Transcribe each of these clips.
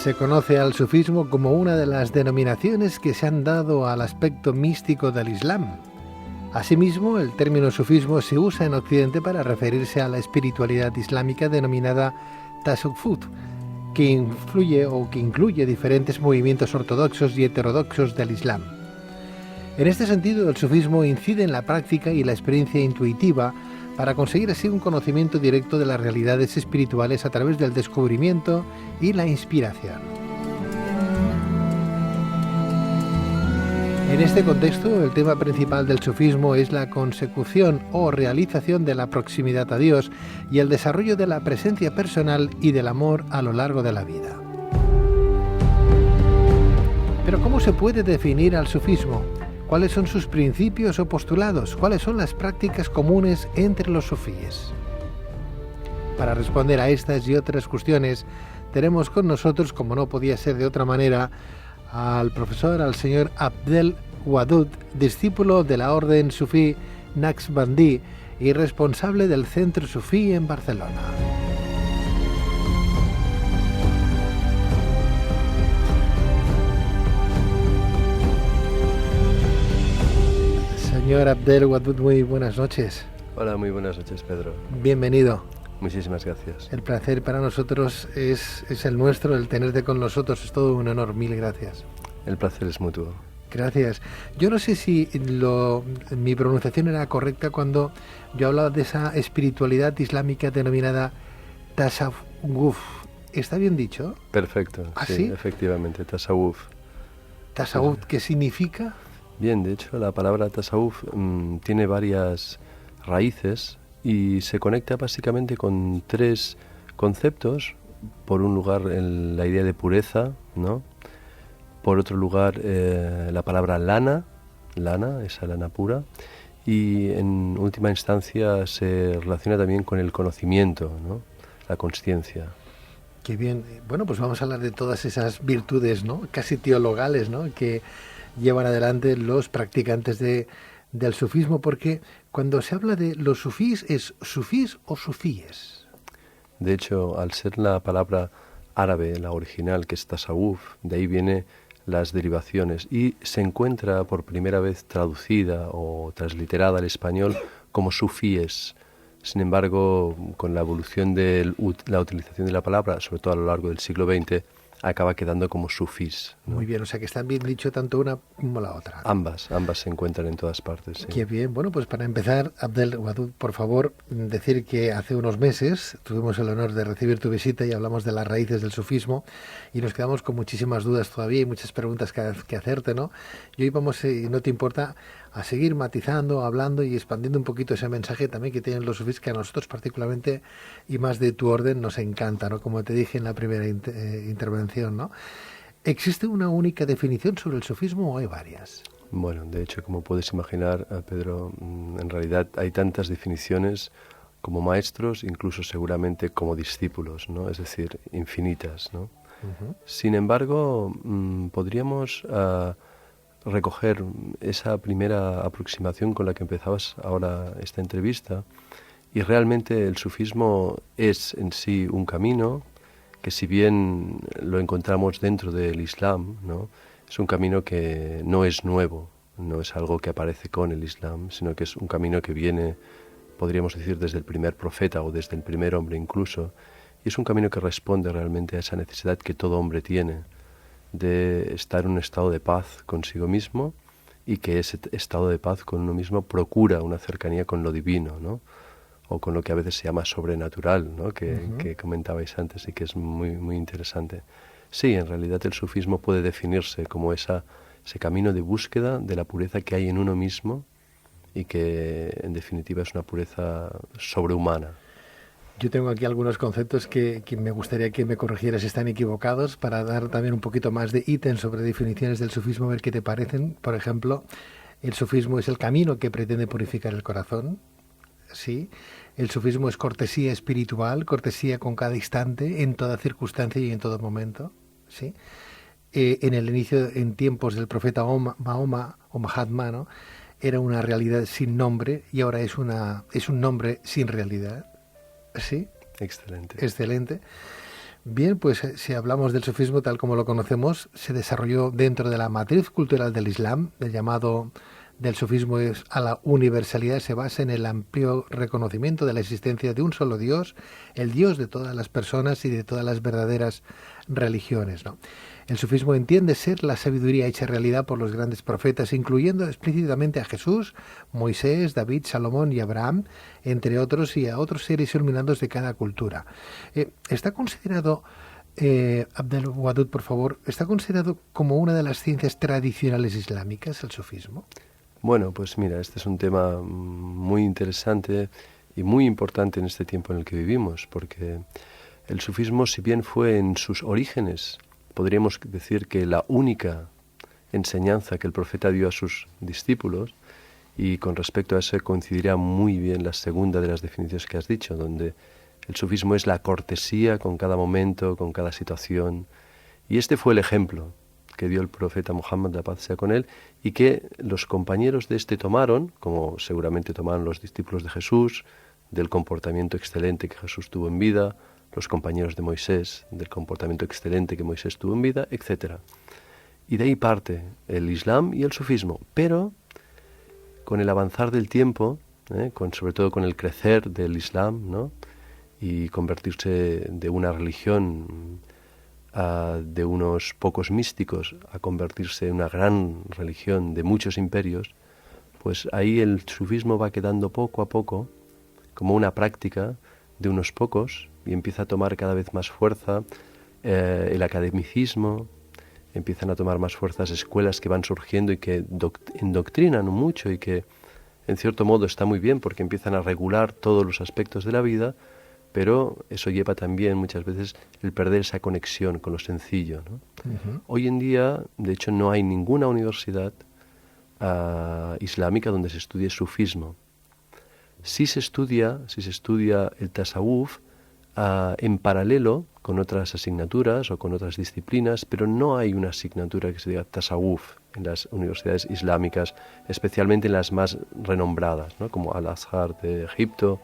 Se conoce al sufismo como una de las denominaciones que se han dado al aspecto místico del Islam. Asimismo, el término sufismo se usa en Occidente para referirse a la espiritualidad islámica denominada tasawwuf, que incluye diferentes movimientos ortodoxos y heterodoxos del Islam. En este sentido, el sufismo incide en la práctica y la experiencia intuitiva para conseguir así un conocimiento directo de las realidades espirituales a través del descubrimiento y la inspiración. En este contexto, el tema principal del sufismo es la consecución o realización de la proximidad a Dios y el desarrollo de la presencia personal y del amor a lo largo de la vida. Pero ¿cómo se puede definir al sufismo? ¿Cuáles son sus principios o postulados? ¿Cuáles son las prácticas comunes entre los sufíes? Para responder a estas y otras cuestiones, tenemos con nosotros, como no podía ser de otra manera, al señor Abdel Wadud, discípulo de la orden sufí Naqshbandí y responsable del Centro Sufí en Barcelona. Señor Abdel Wadud, muy buenas noches. Hola, muy buenas noches, Pedro. Bienvenido. Muchísimas gracias. El placer para nosotros es el nuestro, el tenerte con nosotros. Es todo un honor. Mil gracias. El placer es mutuo. Gracias. Yo no sé si mi pronunciación era correcta cuando yo hablaba de esa espiritualidad islámica denominada tasawwuf. ¿Está bien dicho? Perfecto. ¿Ah, sí, sí? Efectivamente, tasawwuf. ¿Tasawwuf qué significa? Bien, de hecho, la palabra tasawwuf tiene varias raíces y se conecta básicamente con tres conceptos. Por un lugar, la idea de pureza, ¿no? Por otro lugar, la palabra lana, esa lana pura. Y en última instancia se relaciona también con el conocimiento, ¿no? La consciencia. Qué bien. Bueno, pues vamos a hablar de todas esas virtudes, ¿no? Casi teologales, ¿no? Que llevan adelante los practicantes del sufismo, porque cuando se habla de los sufís, ¿es sufís o sufíes? De hecho, al ser la palabra árabe, la original, que es tasawwuf, de ahí viene las derivaciones y se encuentra por primera vez traducida o transliterada al español como sufíes. Sin embargo, con la evolución de la utilización de la palabra, sobre todo a lo largo del siglo XX, acaba quedando como sufís, ¿no? Muy bien, o sea que está bien dicho tanto una como la otra. Ambas se encuentran en todas partes. Sí. Qué bien. Bueno, pues para empezar, Abdel Wadud, por favor, decir que hace unos meses tuvimos el honor de recibir tu visita y hablamos de las raíces del sufismo y nos quedamos con muchísimas dudas todavía y muchas preguntas que hacerte, ¿no? Y hoy vamos, si no te importa, a seguir matizando, hablando y expandiendo un poquito ese mensaje también que tienen los sufís, que a nosotros particularmente y más de tu orden nos encanta, ¿no? Como te dije en la primera intervención, ¿no? ¿Existe una única definición sobre el sufismo o hay varias? Bueno, de hecho, como puedes imaginar, Pedro, en realidad hay tantas definiciones como maestros, incluso seguramente como discípulos, ¿no? Es decir, infinitas, ¿no? Uh-huh. Sin embargo, podríamos recoger esa primera aproximación con la que empezabas ahora esta entrevista, y realmente el sufismo es en sí un camino que, si bien lo encontramos dentro del Islam, ¿no? Es un camino que no es nuevo, no es algo que aparece con el Islam, sino que es un camino que viene, podríamos decir, desde el primer profeta o desde el primer hombre incluso, y es un camino que responde realmente a esa necesidad que todo hombre tiene de estar en un estado de paz consigo mismo, y que ese estado de paz con uno mismo procura una cercanía con lo divino, ¿no? O con lo que a veces se llama sobrenatural, ¿no? Que comentabais antes y que es muy, muy interesante. Sí, en realidad el sufismo puede definirse como ese camino de búsqueda de la pureza que hay en uno mismo y que en definitiva es una pureza sobrehumana. Yo tengo aquí algunos conceptos que me gustaría que me corrigieras si están equivocados, para dar también un poquito más de ítems sobre definiciones del sufismo, a ver qué te parecen. Por ejemplo, el sufismo es el camino que pretende purificar el corazón. Sí, el sufismo es cortesía espiritual, cortesía con cada instante, en toda circunstancia y en todo momento. Sí, en el inicio, en tiempos del profeta Mahoma o Mahatma, ¿no? Era una realidad sin nombre y ahora es un nombre sin realidad. Sí. Excelente. Excelente. Bien, pues si hablamos del sufismo tal como lo conocemos, se desarrolló dentro de la matriz cultural del Islam, el llamado del sufismo es a la universalidad, se basa en el amplio reconocimiento de la existencia de un solo Dios, el Dios de todas las personas y de todas las verdaderas religiones, ¿no? El sufismo entiende ser la sabiduría hecha realidad por los grandes profetas, incluyendo explícitamente a Jesús, Moisés, David, Salomón y Abraham, entre otros, y a otros seres iluminados de cada cultura. Está considerado, Abdel Wadud, por favor, ¿está considerado como una de las ciencias tradicionales islámicas el sufismo? Bueno, pues mira, este es un tema muy interesante y muy importante en este tiempo en el que vivimos, porque el sufismo, si bien fue en sus orígenes, podríamos decir que la única enseñanza que el profeta dio a sus discípulos, y con respecto a eso coincidirá muy bien la segunda de las definiciones que has dicho, donde el sufismo es la cortesía con cada momento, con cada situación, y este fue el ejemplo que dio el profeta Muhammad, la paz sea con él, y que los compañeros de este tomaron, como seguramente tomaron los discípulos de Jesús, del comportamiento excelente que Jesús tuvo en vida, los compañeros de Moisés, del comportamiento excelente que Moisés tuvo en vida, etc. Y de ahí parte el Islam y el sufismo. Pero con el avanzar del tiempo, sobre todo con el crecer del Islam, ¿no?, y convertirse de una religión de unos pocos místicos a convertirse en una gran religión de muchos imperios, pues ahí el sufismo va quedando poco a poco como una práctica de unos pocos y empieza a tomar cada vez más fuerza el academicismo, empiezan a tomar más fuerzas escuelas que van surgiendo y que endoctrinan mucho y que en cierto modo está muy bien porque empiezan a regular todos los aspectos de la vida, pero eso lleva también muchas veces el perder esa conexión con lo sencillo, ¿no? Uh-huh. Hoy en día, de hecho, no hay ninguna universidad islámica donde se estudie sufismo. Sí se estudia el tasawuf en paralelo con otras asignaturas o con otras disciplinas, pero no hay una asignatura que se diga tasawuf en las universidades islámicas, especialmente en las más renombradas, ¿no?, como Al-Azhar de Egipto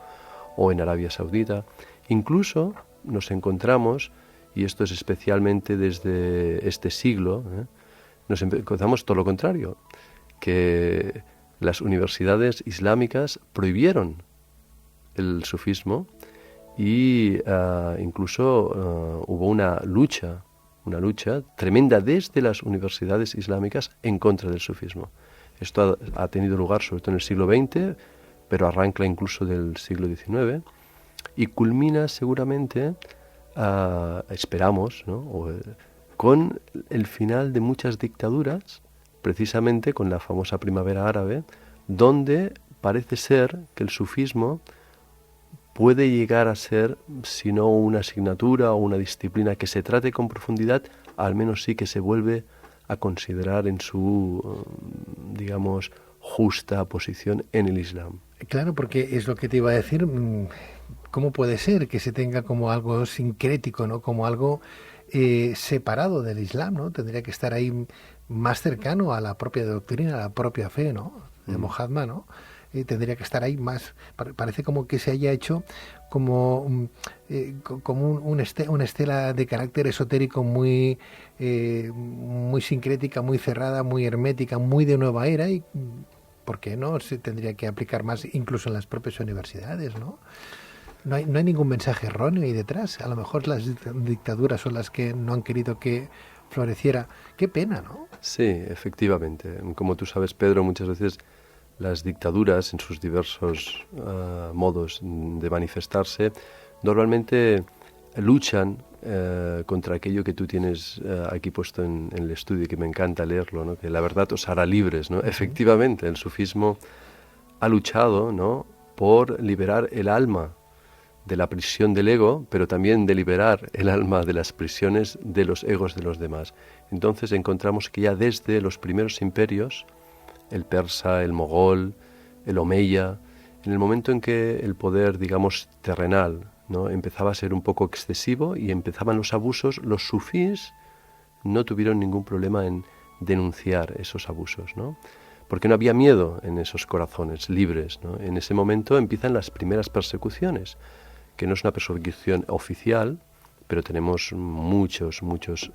o en Arabia Saudita. Incluso nos encontramos, y esto es especialmente desde este siglo, nos encontramos todo lo contrario, que las universidades islámicas prohibieron el sufismo y incluso hubo una lucha tremenda desde las universidades islámicas en contra del sufismo. Esto ha tenido lugar sobre todo en el siglo XX, pero arranca incluso del siglo XIX y culmina seguramente, esperamos, ¿no?, con el final de muchas dictaduras, precisamente con la famosa primavera árabe, donde parece ser que el sufismo puede llegar a ser, si no una asignatura o una disciplina que se trate con profundidad, al menos sí que se vuelve a considerar en su, digamos, justa posición en el Islam. Claro, porque es lo que te iba a decir. ¿Cómo puede ser que se tenga como algo sincrético, ¿no?, como algo separado del Islam, ¿no? Tendría que estar ahí más cercano a la propia doctrina, a la propia fe, ¿no?, de Mohammed, ¿no? Tendría que estar ahí más. Parece como que se haya hecho como una estela de carácter esotérico muy sincrética, muy cerrada, muy hermética, muy de nueva era, y ¿por qué no se tendría que aplicar más incluso en las propias universidades, ¿no? No hay ningún mensaje erróneo ahí detrás. A lo mejor las dictaduras son las que no han querido que floreciera. Qué pena, ¿no? Sí, efectivamente. Como tú sabes, Pedro, muchas veces las dictaduras, en sus diversos modos de manifestarse, normalmente luchan contra aquello que tú tienes aquí puesto en el estudio, que me encanta leerlo, ¿no?, que la verdad os hará libres, ¿no? Uh-huh. Efectivamente, el sufismo ha luchado, ¿no?, por liberar el alma de la prisión del ego, pero también de liberar el alma de las prisiones de los egos de los demás. Entonces encontramos que ya desde los primeros imperios, el persa, el mogol, el omeya, en el momento en que el poder, digamos, terrenal, ¿no?, empezaba a ser un poco excesivo y empezaban los abusos, los sufís no tuvieron ningún problema en denunciar esos abusos, ¿no?, porque no había miedo en esos corazones libres, ¿no? En ese momento empiezan las primeras persecuciones, que no es una persecución oficial, pero tenemos muchos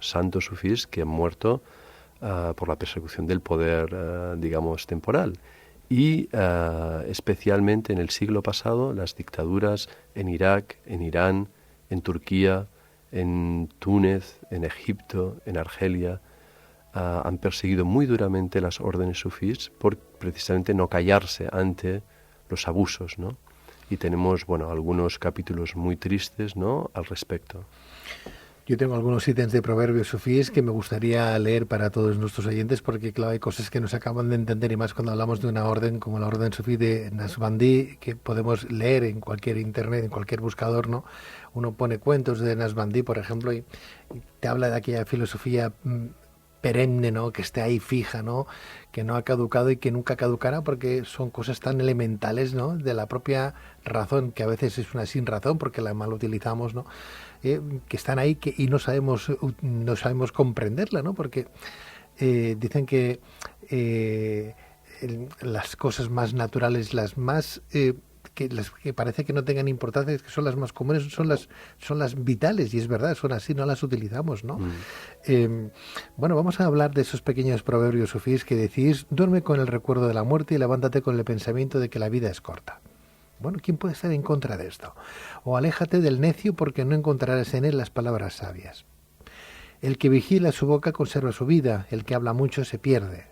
santos sufís que han muerto por la persecución del poder, digamos, temporal. Y especialmente en el siglo pasado, las dictaduras en Irak, en Irán, en Turquía, en Túnez, en Egipto, en Argelia, han perseguido muy duramente las órdenes sufís por precisamente no callarse ante los abusos, ¿no? Y tenemos, bueno, algunos capítulos muy tristes, ¿no?, al respecto. Yo tengo algunos ítems de proverbios sufíes que me gustaría leer para todos nuestros oyentes, porque claro, hay cosas que no se acaban de entender, y más cuando hablamos de una orden como la orden sufí de Nasbandí, que podemos leer en cualquier internet, en cualquier buscador, ¿no? Uno pone cuentos de Nasbandí, por ejemplo, y te habla de aquella filosofía perenne, ¿no?, que esté ahí fija, ¿no?, que no ha caducado y que nunca caducará, porque son cosas tan elementales, ¿no?, de la propia razón, que a veces es una sin razón porque la mal utilizamos, ¿no?, que están ahí y no sabemos comprenderla, ¿no?, porque dicen que las cosas más naturales, las más las que parece que no tengan importancia, que son las más comunes, son las vitales, y es verdad, son así, no las utilizamos, ¿no? Bueno, vamos a hablar de esos pequeños proverbios sufíes que decís: duerme con el recuerdo de la muerte y levántate con el pensamiento de que la vida es corta. Bueno, ¿quién puede estar en contra de esto? O aléjate del necio, porque no encontrarás en él las palabras sabias. El que vigila su boca conserva su vida, el que habla mucho se pierde.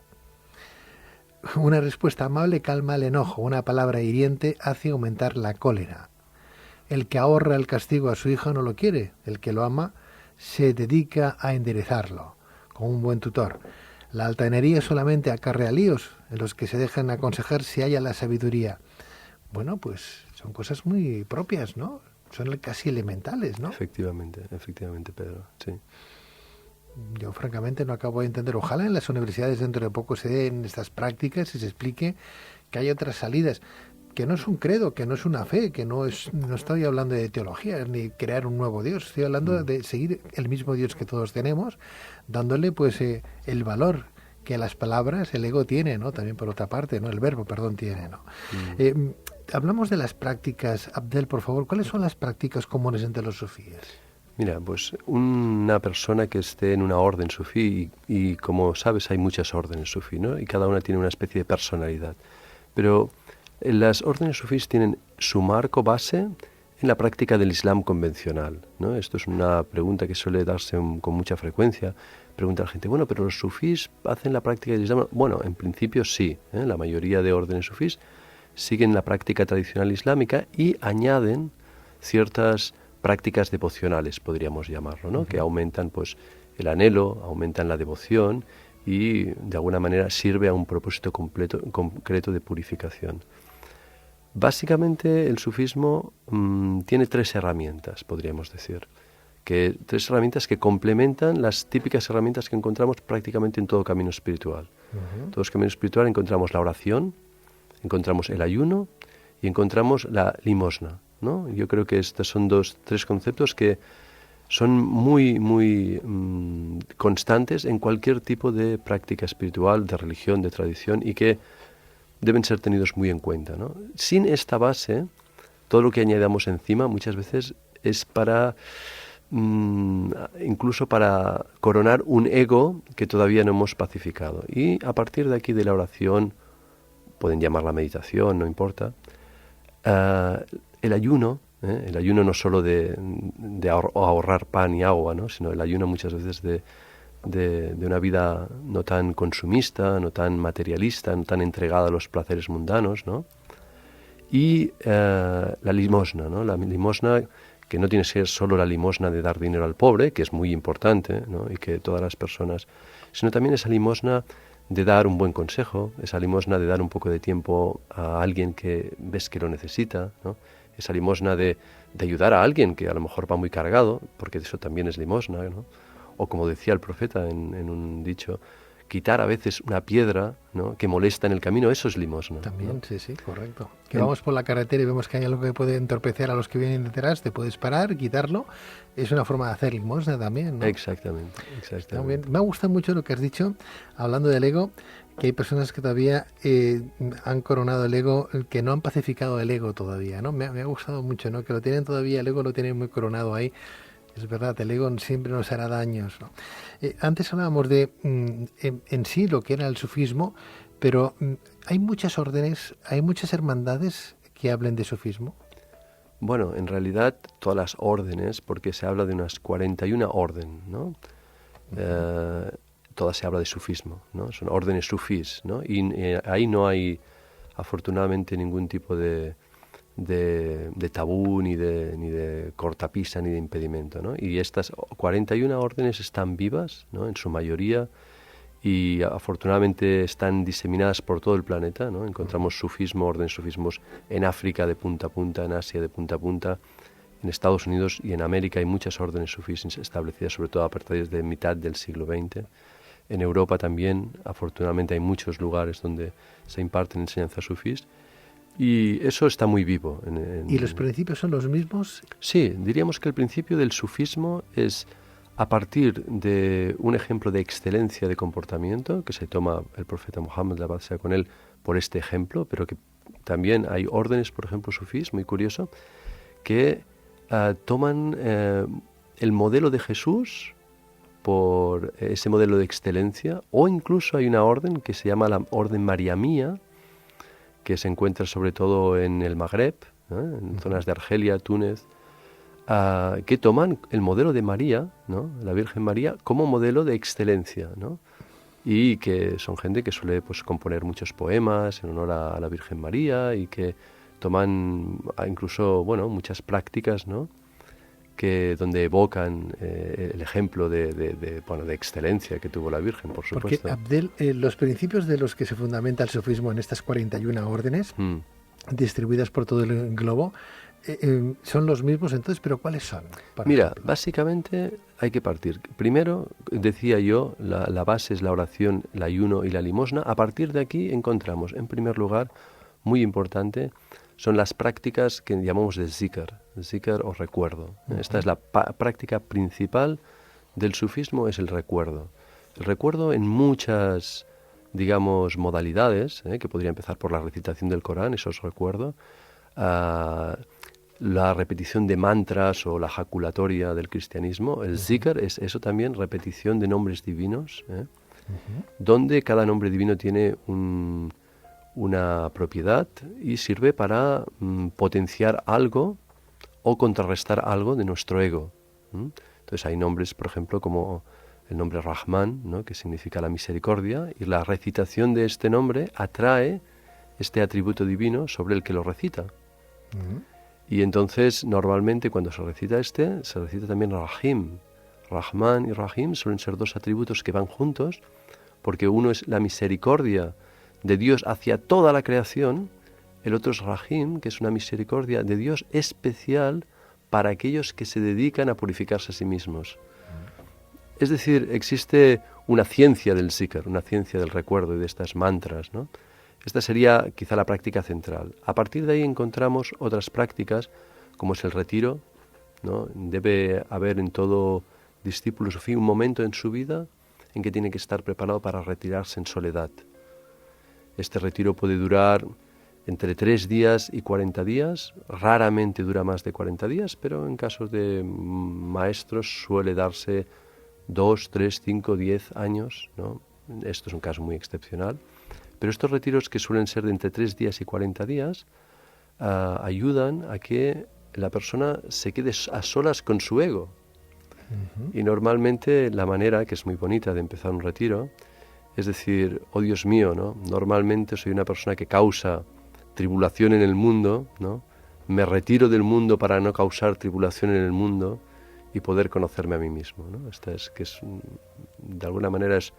Una respuesta amable calma el enojo, una palabra hiriente hace aumentar la cólera. El que ahorra el castigo a su hijo no lo quiere, el que lo ama se dedica a enderezarlo, como un buen tutor. La altanería solamente acarrea líos, en los que se dejan aconsejar se halla la sabiduría. Bueno, pues son cosas muy propias, ¿no? Son casi elementales, ¿no? Efectivamente, Pedro, sí. Yo francamente no acabo de entender. Ojalá en las universidades dentro de poco se den estas prácticas y se explique que hay otras salidas, que no es un credo, que no es una fe, que no estoy hablando de teología ni crear un nuevo Dios, estoy hablando de seguir el mismo Dios que todos tenemos, dándole pues el valor que las palabras, el ego tiene, ¿no? También por otra parte, ¿no? El verbo, perdón, tiene, ¿no? Hablamos de las prácticas. Abdel, por favor, ¿cuáles son las prácticas comunes entre los sufíes? Mira, pues una persona que esté en una orden sufí, y como sabes hay muchas órdenes sufí, ¿no?, y cada una tiene una especie de personalidad, pero las órdenes sufís tienen su marco base en la práctica del Islam convencional, ¿no? Esto es una pregunta que suele darse con mucha frecuencia. Pregunta a la gente: bueno, pero los sufís hacen la práctica del Islam. Bueno, en principio sí, la mayoría de órdenes sufís siguen la práctica tradicional islámica y añaden ciertas prácticas devocionales, podríamos llamarlo, ¿no? Que aumentan pues el anhelo, aumentan la devoción y de alguna manera sirve a un propósito concreto de purificación. Básicamente el sufismo tiene tres herramientas, podríamos decir, tres herramientas que complementan las típicas herramientas que encontramos prácticamente en todo camino espiritual. En todo camino espiritual encontramos la oración, encontramos el ayuno y encontramos la limosna, ¿no? Yo creo que estos son tres conceptos que son muy constantes en cualquier tipo de práctica espiritual, de religión, de tradición, y que deben ser tenidos muy en cuenta, ¿no? Sin esta base, todo lo que añadamos encima muchas veces es para incluso para coronar un ego que todavía no hemos pacificado. Y a partir de aquí, de la oración, pueden llamarla meditación, no importa, el ayuno no solo de ahorrar pan y agua, ¿no?, sino el ayuno muchas veces de una vida no tan consumista, no tan materialista, no tan entregada a los placeres mundanos, ¿no? Y la limosna, ¿no? La limosna, que no tiene que ser solo la limosna de dar dinero al pobre, que es muy importante, ¿no?, y que todas las personas, sino también esa limosna de dar un buen consejo, esa limosna de dar un poco de tiempo a alguien que ves que lo necesita, ¿no? Esa limosna de ayudar a alguien que a lo mejor va muy cargado, porque eso también es limosna, ¿no? O como decía el profeta en un dicho, quitar a veces una piedra, ¿no?, que molesta en el camino, eso es limosna. También, ¿no? sí, correcto. Que vamos por la carretera y vemos que hay algo que puede entorpecer a los que vienen detrás, te puedes parar, quitarlo. Es una forma de hacer limosna también, ¿no? Exactamente. También. Me ha gustado mucho lo que has dicho, hablando del ego, que hay personas que todavía han coronado el ego, que no han pacificado el ego todavía, ¿no? Me ha gustado mucho, ¿no?, que lo tienen todavía, el ego lo tienen muy coronado ahí. Es verdad, el ego siempre nos hará daños, ¿no? Antes hablábamos de en sí lo que era el sufismo, pero hay muchas órdenes, hay muchas hermandades que hablen de sufismo. Bueno, en realidad todas las órdenes, porque se habla de unas 41 órdenes, ¿no? Todas se habla de sufismo, ¿no? Son órdenes sufís, ¿no? Y ahí no hay, afortunadamente, ningún tipo de tabú, ni de cortapisa, ni de impedimento, ¿no? Y estas 41 órdenes están vivas, ¿no? En su mayoría, y afortunadamente están diseminadas por todo el planeta, ¿no? Encontramos sufismo, órdenes sufismos en África de punta a punta, en Asia de punta a punta, en Estados Unidos y en América hay muchas órdenes sufís establecidas, sobre todo a partir de mitad del siglo XX. En Europa también, afortunadamente, hay muchos lugares donde se imparten enseñanzas sufís. Y eso está muy vivo. ¿Y los principios son los mismos? Sí, diríamos que el principio del sufismo es a partir de un ejemplo de excelencia de comportamiento, que se toma el profeta Muhammad, la paz sea con él, por este ejemplo, pero que también hay órdenes, por ejemplo, sufís, muy curioso, que toman el modelo de Jesús por ese modelo de excelencia, o incluso hay una orden que se llama la orden mariamía, que se encuentra sobre todo en el Magreb, en zonas de Argelia, Túnez, que toman el modelo de María, ¿no? La Virgen María, como modelo de excelencia, ¿no? Y que son gente que suele pues componer muchos poemas en honor a la Virgen María y que toman incluso muchas prácticas, ¿no? Que donde evocan el ejemplo de excelencia que tuvo la Virgen, por supuesto. Porque, Abdel, los principios de los que se fundamenta el sufismo en estas 41 órdenes, distribuidas por todo el globo, son los mismos entonces, pero ¿cuáles son? Mira, básicamente hay que partir. Primero, decía yo, la base es la oración, el ayuno y la limosna. A partir de aquí encontramos, en primer lugar, muy importante, son las prácticas que llamamos de zikr o recuerdo. Esta es la práctica principal del sufismo, es el recuerdo. El recuerdo en muchas, digamos, modalidades, que podría empezar por la recitación del Corán, eso es recuerdo, la repetición de mantras o la jaculatoria del cristianismo. El zikr es eso también, repetición de nombres divinos, donde cada nombre divino tiene una propiedad y sirve para potenciar algo o contrarrestar algo de nuestro ego. Entonces hay nombres, por ejemplo, como el nombre Rahman, ¿no? Que significa la misericordia, y la recitación de este nombre atrae este atributo divino sobre el que lo recita. Y entonces, normalmente, cuando se recita se recita también Rahim. Rahman y Rahim suelen ser dos atributos que van juntos, porque uno es la misericordia de Dios hacia toda la creación, el otro es Rahim, que es una misericordia de Dios especial para aquellos que se dedican a purificarse a sí mismos. Es decir, existe una ciencia del zikr, una ciencia del recuerdo y de estas mantras, ¿no? Esta sería quizá la práctica central. A partir de ahí encontramos otras prácticas, como es el retiro, ¿no? Debe haber en todo discípulo sufí un momento en su vida en que tiene que estar preparado para retirarse en soledad. Este retiro puede durar entre 3 días y 40 días, raramente dura más de 40 días, pero en casos de maestros suele darse 2, 3, 5, 10 años, ¿no? Esto es un caso muy excepcional. Pero estos retiros, que suelen ser de entre 3 días y 40 días, ayudan a que la persona se quede a solas con su ego. Y normalmente la manera, que es muy bonita, de empezar un retiro, es decir, oh Dios mío, ¿no? Normalmente soy una persona que causa tribulación en el mundo, ¿no? Me retiro del mundo para no causar tribulación en el mundo y poder conocerme a mí mismo, ¿no? De alguna manera es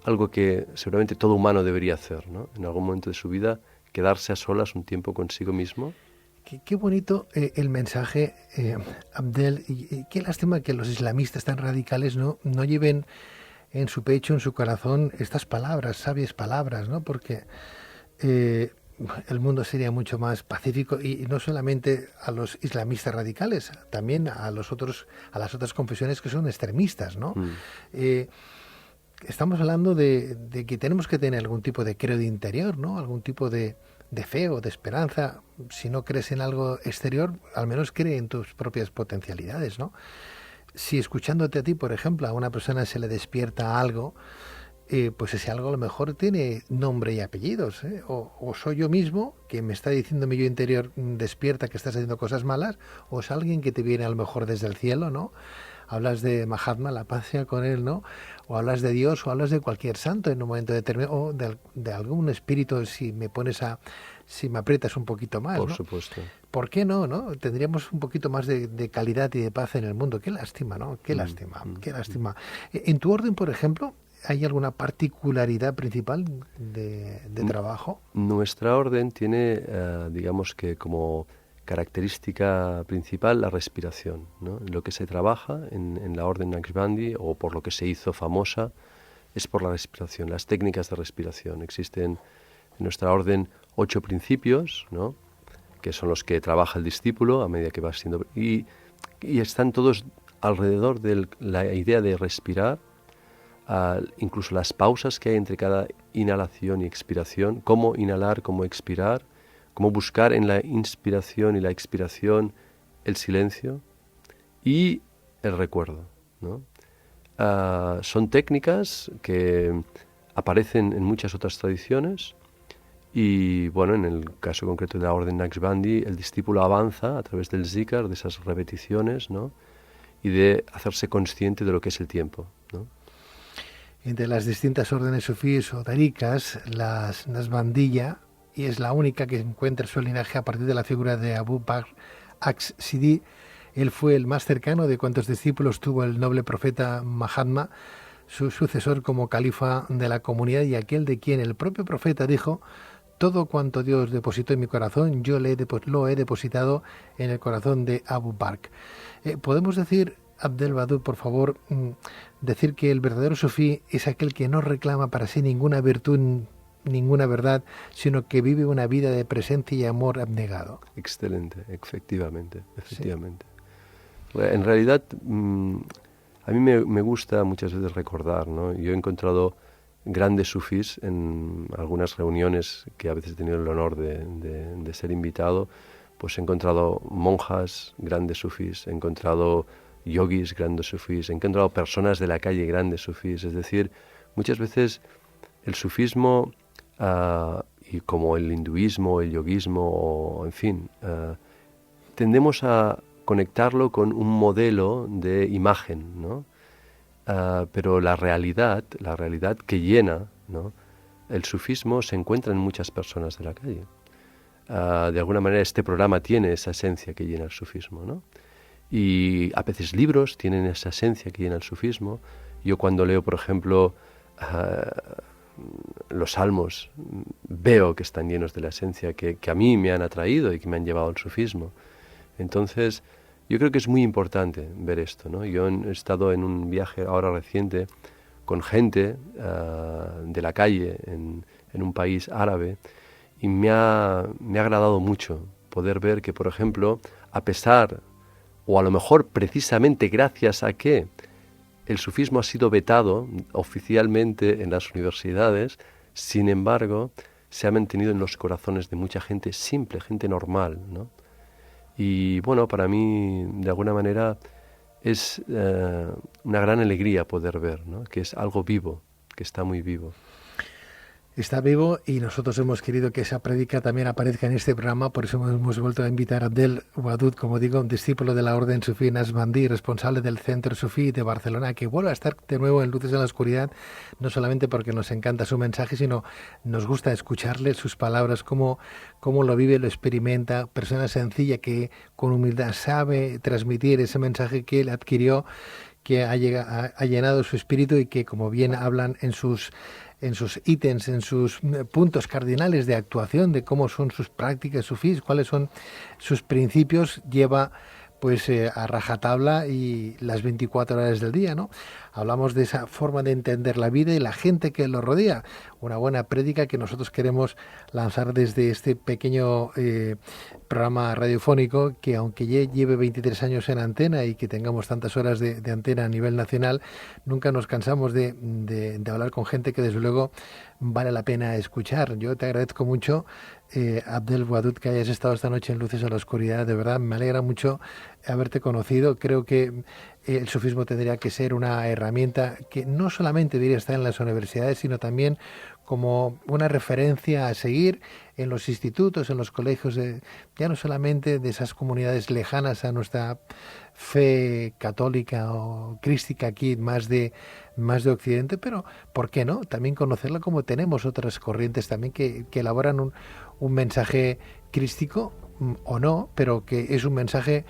algo que seguramente todo humano debería hacer, ¿no? En algún momento de su vida, quedarse a solas un tiempo consigo mismo. Qué bonito el mensaje, Abdel, y qué lástima que los islamistas tan radicales no lleven en su pecho, en su corazón, estas palabras, sabias palabras, ¿no? Porque el mundo sería mucho más pacífico, y no solamente a los islamistas radicales, también a las otras confesiones que son extremistas, ¿no? Estamos hablando de que tenemos que tener algún tipo de credo interior, ¿no? Algún tipo de fe o de esperanza. Si no crees en algo exterior, al menos cree en tus propias potencialidades, ¿no? si escuchándote a ti, por ejemplo, a una persona se le despierta algo, pues ese algo a lo mejor tiene nombre y apellidos, ¿eh? O soy yo mismo, que me está diciendo mi yo interior, despierta que estás haciendo cosas malas, o es alguien que te viene a lo mejor desde el cielo, ¿no? Hablas de Mahatma, la paz sea con él, ¿no? O hablas de Dios, o hablas de cualquier santo en un momento determinado, o de algún espíritu, si me aprietas un poquito más, Por ¿no? supuesto. ¿Por qué no, no? Tendríamos un poquito más de calidad y de paz en el mundo. Qué lástima, ¿no? Qué lástima, qué lástima. En tu orden, por ejemplo, ¿hay alguna particularidad principal de trabajo? Nuestra orden tiene, digamos que como característica principal la respiración, ¿no? Lo que se trabaja en la orden Naqshbandi, o por lo que se hizo famosa, es por la respiración, las técnicas de respiración. Existen en nuestra orden 8 principios, ¿no? Que son los que trabaja el discípulo a medida que va siendo... Y están todos alrededor de la idea de respirar, incluso las pausas que hay entre cada inhalación y expiración, cómo inhalar, cómo expirar, cómo buscar en la inspiración y la expiración el silencio y el recuerdo, ¿no? Son técnicas que aparecen en muchas otras tradiciones y, bueno, en el caso concreto de la orden Naqshbandi, el discípulo avanza a través del zikr, de esas repeticiones, ¿no? Y de hacerse consciente de lo que es el tiempo, ¿no? Entre las distintas órdenes sufíes o tarikas, las Naqshbandiya, y es la única que encuentra su linaje a partir de la figura de Abu Bakr Aqsh-Siddi. Él fue el más cercano de cuantos discípulos tuvo el noble profeta Mahatma, su sucesor como califa de la comunidad y aquel de quien el propio profeta dijo: todo cuanto Dios depositó en mi corazón, yo lo he depositado en el corazón de Abu Bakr. ¿Podemos decir, Abdel Wadud, por favor, decir que el verdadero sufí es aquel que no reclama para sí ninguna virtud, ninguna verdad, sino que vive una vida de presencia y amor abnegado? Excelente, efectivamente. Sí. En realidad, a mí me gusta muchas veces recordar, ¿no? Yo he encontrado grandes sufís en algunas reuniones que a veces he tenido el honor de ser invitado. Pues he encontrado monjas, grandes sufís, he encontrado yogis, grandes sufís, he encontrado personas de la calle, grandes sufís. Es decir, muchas veces el sufismo, y como el hinduismo, el yoguismo, o, en fin, tendemos a conectarlo con un modelo de imagen, ¿no? Pero la realidad que llena, ¿no?, el sufismo se encuentra en muchas personas de la calle. De alguna manera este programa tiene esa esencia que llena el sufismo, ¿no? Y a veces libros tienen esa esencia que llena el sufismo. Yo cuando leo, por ejemplo, los salmos, veo que están llenos de la esencia que a mí me han atraído y que me han llevado al sufismo. Entonces, yo creo que es muy importante ver esto, ¿no? Yo he estado en un viaje ahora reciente con gente de la calle en un país árabe y me ha agradado mucho poder ver que, por ejemplo, a pesar, o a lo mejor precisamente gracias a que el sufismo ha sido vetado oficialmente en las universidades, sin embargo, se ha mantenido en los corazones de mucha gente simple, gente normal, ¿no? Y bueno, para mí, de alguna manera, es una gran alegría poder ver, ¿no?, que es algo vivo, que está muy vivo. Está vivo y nosotros hemos querido que esa prédica también aparezca en este programa, por eso hemos vuelto a invitar a Abdel Wadud, como digo, un discípulo de la Orden Sufí Naqshbandi, responsable del Centro Sufí de Barcelona, que vuelve a estar de nuevo en Luces en la Oscuridad, no solamente porque nos encanta su mensaje, sino nos gusta escucharle sus palabras, cómo lo vive, lo experimenta, persona sencilla que con humildad sabe transmitir ese mensaje que él adquirió, que ha llenado su espíritu y que, como bien hablan en sus ítems, en sus puntos cardinales de actuación, de cómo son sus prácticas sufís, cuáles son sus principios, lleva pues a rajatabla y las 24 horas del día, ¿no? Hablamos de esa forma de entender la vida y la gente que lo rodea. Una buena prédica que nosotros queremos lanzar desde este pequeño programa radiofónico que, aunque lleve 23 años en antena y que tengamos tantas horas de antena a nivel nacional, nunca nos cansamos de hablar con gente que desde luego vale la pena escuchar. Yo te agradezco mucho, Abdel Wadud, que hayas estado esta noche en Luces a la Oscuridad. De verdad, me alegra mucho haberte conocido. Creo que el sufismo tendría que ser una herramienta que no solamente debería estar en las universidades, sino también como una referencia a seguir en los institutos, en los colegios, ya no solamente de esas comunidades lejanas a nuestra fe católica o crística aquí, más de Occidente, pero ¿por qué no? También conocerla, como tenemos otras corrientes también que elaboran un mensaje crístico, o no, pero que es un mensaje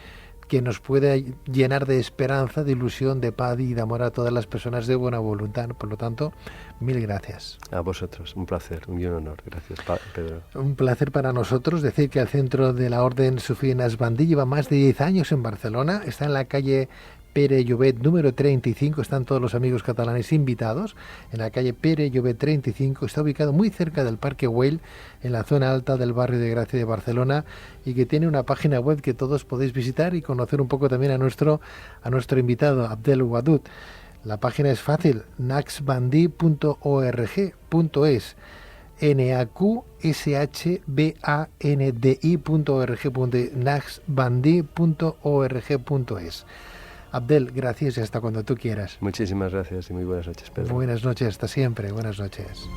que nos puede llenar de esperanza, de ilusión, de paz y de amor a todas las personas de buena voluntad. Por lo tanto, mil gracias. A vosotros, un placer, un gran honor. Gracias, Pedro. Un placer para nosotros. Decir que el Centro de la Orden Sufí Naqshbandí lleva más de 10 años en Barcelona. Está en la calle Pere Llobet número 35, están todos los amigos catalanes invitados, en la calle Pere Llobet 35, está ubicado muy cerca del Parque Güell, en la zona alta del barrio de Gracia de Barcelona, y que tiene una página web que todos podéis visitar y conocer un poco también a nuestro invitado, Abdel Wadud. La página es fácil, naqshbandi.org.es, naqshbandi.org.es. Abdel, gracias y hasta cuando tú quieras. Muchísimas gracias y muy buenas noches, Pedro. Buenas noches, hasta siempre. Buenas noches.